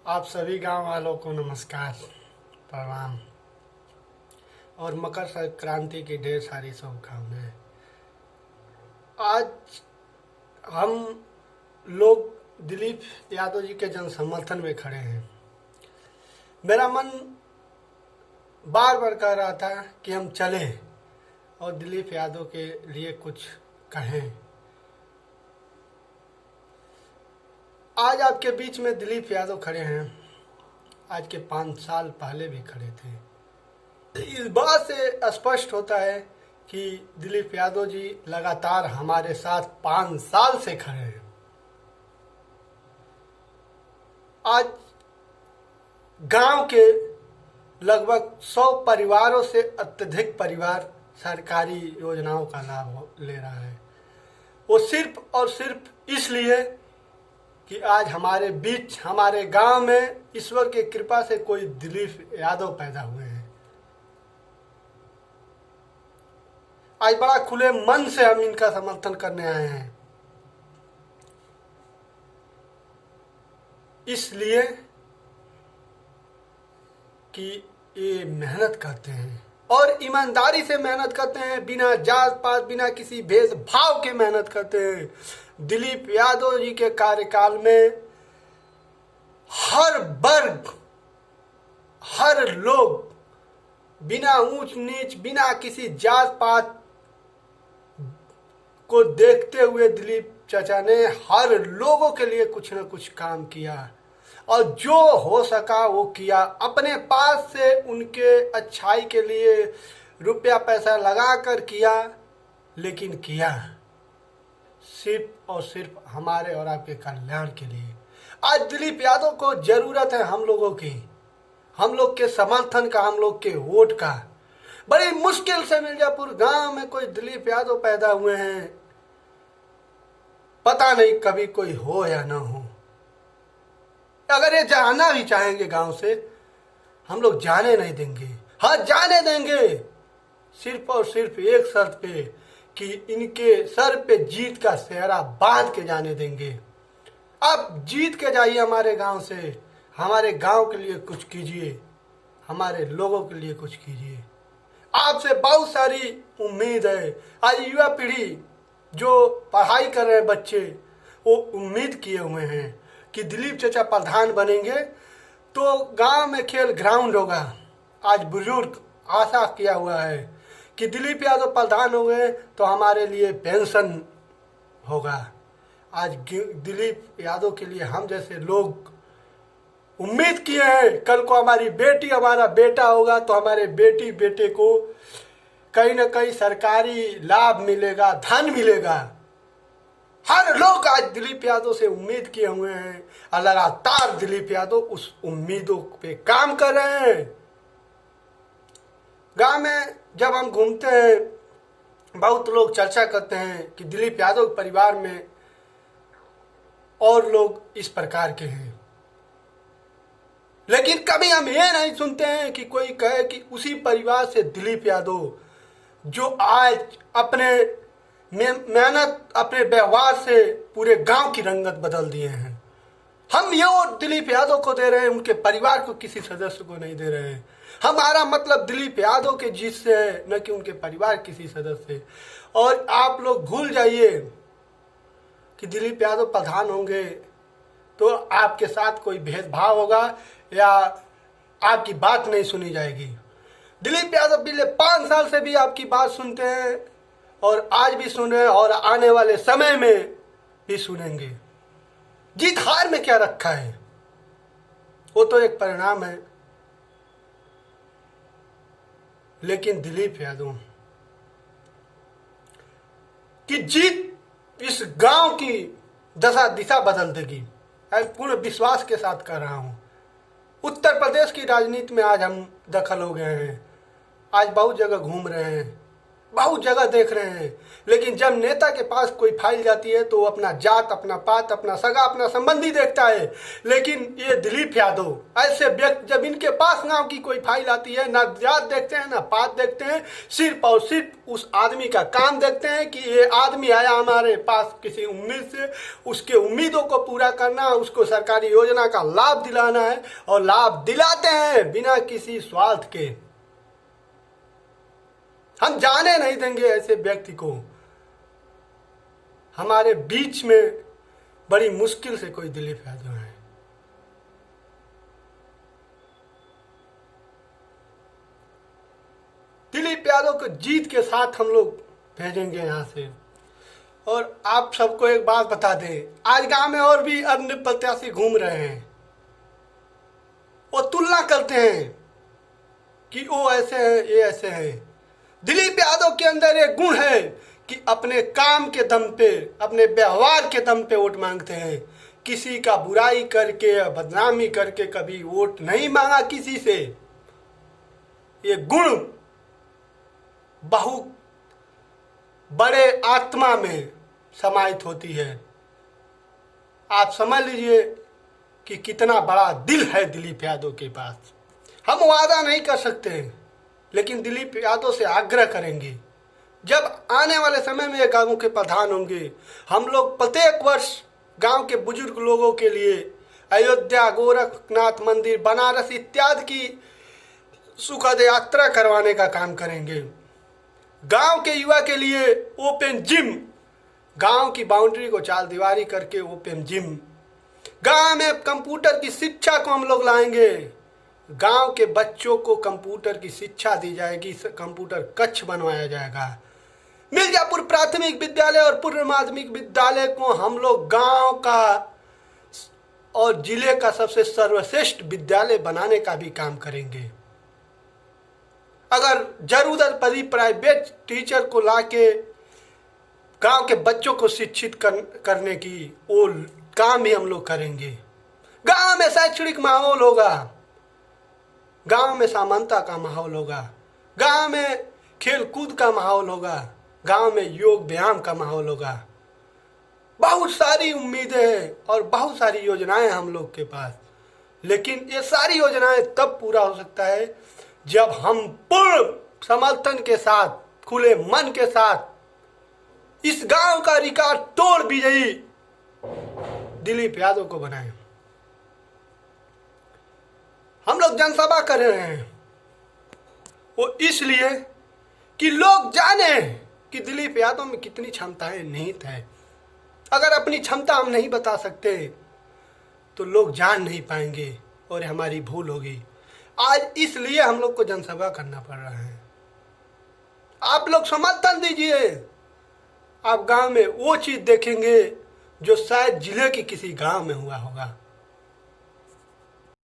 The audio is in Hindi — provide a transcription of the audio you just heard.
आप सभी गांव वालों को नमस्कार, प्रणाम और मकर संक्रांति की ढेर सारी शुभकामनाएं। आज हम लोग दिलीप यादव जी के जन समर्थन में खड़े हैं। मेरा मन बार बार कह रहा था कि हम चलें और दिलीप यादव के लिए कुछ कहें। आज आपके बीच में दिलीप यादव खड़े हैं। आज के 5 साल पहले भी खड़े थे। इस बात से स्पष्ट होता है कि दिलीप यादव जी लगातार हमारे साथ 5 साल से खड़े हैं। आज गांव के लगभग 100 परिवारों से अत्यधिक परिवार सरकारी योजनाओं का लाभ ले रहा है। वो सिर्फ और सिर्फ इसलिए कि आज हमारे बीच, हमारे गांव में ईश्वर की कृपा से कोई दिलीप यादव पैदा हुए हैं। आज बड़ा खुले मन से हम इनका समर्थन करने आए हैं, इसलिए कि ये मेहनत करते हैं और ईमानदारी से मेहनत करते हैं, बिना जात पात, बिना किसी भेदभाव के मेहनत करते हैं। दिलीप यादव जी के कार्यकाल में हर वर्ग, हर लोग, बिना ऊंच नीच, बिना किसी जात पात को देखते हुए दिलीप चाचा ने हर लोगों के लिए कुछ न कुछ काम किया और जो हो सका वो किया। अपने पास से उनके अच्छाई के लिए रुपया पैसा लगा कर किया, लेकिन किया सिर्फ और सिर्फ हमारे और आपके कल्याण के लिए। आज दिलीप यादव को जरूरत है हम लोगों की, हम लोग के समर्थन का, हम लोग के वोट का। बड़ी मुश्किल से मिर्जापुर गांव में कोई दिलीप यादव पैदा हुए हैं। पता नहीं कभी कोई हो या ना हो। अगर ये जाना भी चाहेंगे गांव से, हम लोग जाने नहीं देंगे। हाँ, जाने देंगे सिर्फ और सिर्फ एक शर्त पे कि इनके सर पे जीत का सेहरा बांध के जाने देंगे। आप जीत के जाइए हमारे गांव से, हमारे गांव के लिए कुछ कीजिए, हमारे लोगों के लिए कुछ कीजिए। आपसे बहुत सारी उम्मीद है। आज युवा पीढ़ी जो पढ़ाई कर रहे हैं बच्चे, वो उम्मीद किए हुए हैं कि दिलीप चाचा प्रधान बनेंगे तो गांव में खेल ग्राउंड होगा। आज बुजुर्ग आशा किया हुआ है कि दिलीप यादव प्रधान हो गए तो हमारे लिए पेंशन होगा। आज दिलीप यादव के लिए हम जैसे लोग उम्मीद किए हैं कल को हमारी बेटी, हमारा बेटा होगा तो हमारे बेटी बेटे को कहीं ना कहीं सरकारी लाभ मिलेगा, धन मिलेगा। हर लोग आज दिलीप यादव से उम्मीद किए हुए हैं और लगातार दिलीप यादव उस उम्मीदों पे काम कर रहे हैं। गांव में जब हम घूमते हैं, बहुत लोग चर्चा करते हैं कि दिलीप यादव परिवार में और लोग इस प्रकार के हैं, लेकिन कभी हम ये नहीं सुनते हैं कि कोई कहे कि उसी परिवार से दिलीप यादव जो आज अपने मेहनत, अपने व्यवहार से पूरे गांव की रंगत बदल दिए हैं। हम ये वोट दिलीप यादव को दे रहे हैं, उनके परिवार को किसी सदस्य को नहीं दे रहे हैं। हमारा मतलब दिलीप यादव के जीत से है, न कि उनके परिवार किसी सदस्य से। और आप लोग भूल जाइए कि दिलीप यादव प्रधान होंगे तो आपके साथ कोई भेदभाव होगा या आपकी बात नहीं सुनी जाएगी। दिलीप यादव पिछले 5 साल से भी आपकी बात सुनते हैं और आज भी सुन रहे हैं और आने वाले समय में भी सुनेंगे। जीत हार में क्या रखा है, वो तो एक परिणाम है। लेकिन दिलीप यादव की जीत इस गांव की दशा दिशा बदल देगी, पूर्ण विश्वास के साथ कर रहा हूं। उत्तर प्रदेश की राजनीति में आज हम दखल हो गए हैं। आज बहुत जगह घूम रहे हैं, बहुत जगह देख रहे हैं, लेकिन जब नेता के पास कोई फाइल जाती है तो वो अपना जात, अपना पात, अपना सगा, अपना संबंधी देखता है। लेकिन ये दिलीप यादव ऐसे व्यक्ति, जब इनके पास गांव की कोई फाइल आती है, ना जात देखते हैं ना पात देखते हैं, सिर्फ और सिर्फ उस आदमी का काम देखते हैं कि ये आदमी आया हमारे पास किसी उम्मीद से, उसके उम्मीदों को पूरा करना, उसको सरकारी योजना का लाभ दिलाना है, और लाभ दिलाते हैं बिना किसी स्वार्थ के। हम जाने नहीं देंगे ऐसे व्यक्ति को। हमारे बीच में बड़ी मुश्किल से कोई दिलीप यादव है। दिलीप यादव को जीत के साथ हम लोग भेजेंगे यहां से। और आप सबको एक बात बता दें, आज गांव में और भी अन्य प्रत्याशी घूम रहे हैं, वो तुलना करते हैं कि वो ऐसे हैं, ये ऐसे हैं। दिलीप यादव के अंदर एक गुण है कि अपने काम के दम पे, अपने व्यवहार के दम पे वोट मांगते हैं। किसी का बुराई करके, बदनामी करके कभी वोट नहीं मांगा किसी से। ये गुण बहुत बड़े आत्मा में समाहित होती है। आप समझ लीजिए कि कितना बड़ा दिल है दिलीप यादव के पास। हम वादा नहीं कर सकते, लेकिन दिलीप यादव से आग्रह करेंगे, जब आने वाले समय में गांव के प्रधान होंगे, हम लोग प्रत्येक वर्ष गांव के बुजुर्ग लोगों के लिए अयोध्या, गोरखनाथ मंदिर, बनारस इत्यादि की सुखद यात्रा करवाने का काम करेंगे। गांव के युवा के लिए ओपन जिम, गांव की बाउंड्री को चार दीवारी करके ओपन जिम, गांव में कंप्यूटर की शिक्षा को हम लोग लाएंगे। गांव के बच्चों को कंप्यूटर की शिक्षा दी जाएगी, कंप्यूटर कक्ष बनवाया जाएगा। मिर्जापुर प्राथमिक विद्यालय और पूर्व माध्यमिक विद्यालय को हम लोग गांव का और जिले का सबसे सर्वश्रेष्ठ विद्यालय बनाने का भी काम करेंगे। अगर जरूरत पड़ी प्राइवेट टीचर को लाके गांव के बच्चों को शिक्षित करने की, वो काम भी हम लोग करेंगे। गांव में शैक्षणिक माहौल होगा, गांव में समानता का माहौल होगा, गांव में खेल कूद का माहौल होगा, गांव में योग व्यायाम का माहौल होगा। बहुत सारी उम्मीदें हैं और बहुत सारी योजनाएं हम लोग के पास, लेकिन ये सारी योजनाएं तब पूरा हो सकता है जब हम पूर्ण समर्थन के साथ, खुले मन के साथ इस गांव का रिकॉर्ड तोड़ विजयी दिलीप यादव को बनाएं। हम लोग जनसभा कर रहे हैं वो इसलिए कि लोग जाने कि दिलीप यादव में कितनी क्षमताएं निहित है। अगर अपनी क्षमता हम नहीं बता सकते तो लोग जान नहीं पाएंगे और हमारी भूल होगी। आज इसलिए हम लोग को जनसभा करना पड़ रहा है। आप लोग समर्थन दीजिए। आप गांव में वो चीज देखेंगे जो शायद जिले के किसी गांव में हुआ होगा।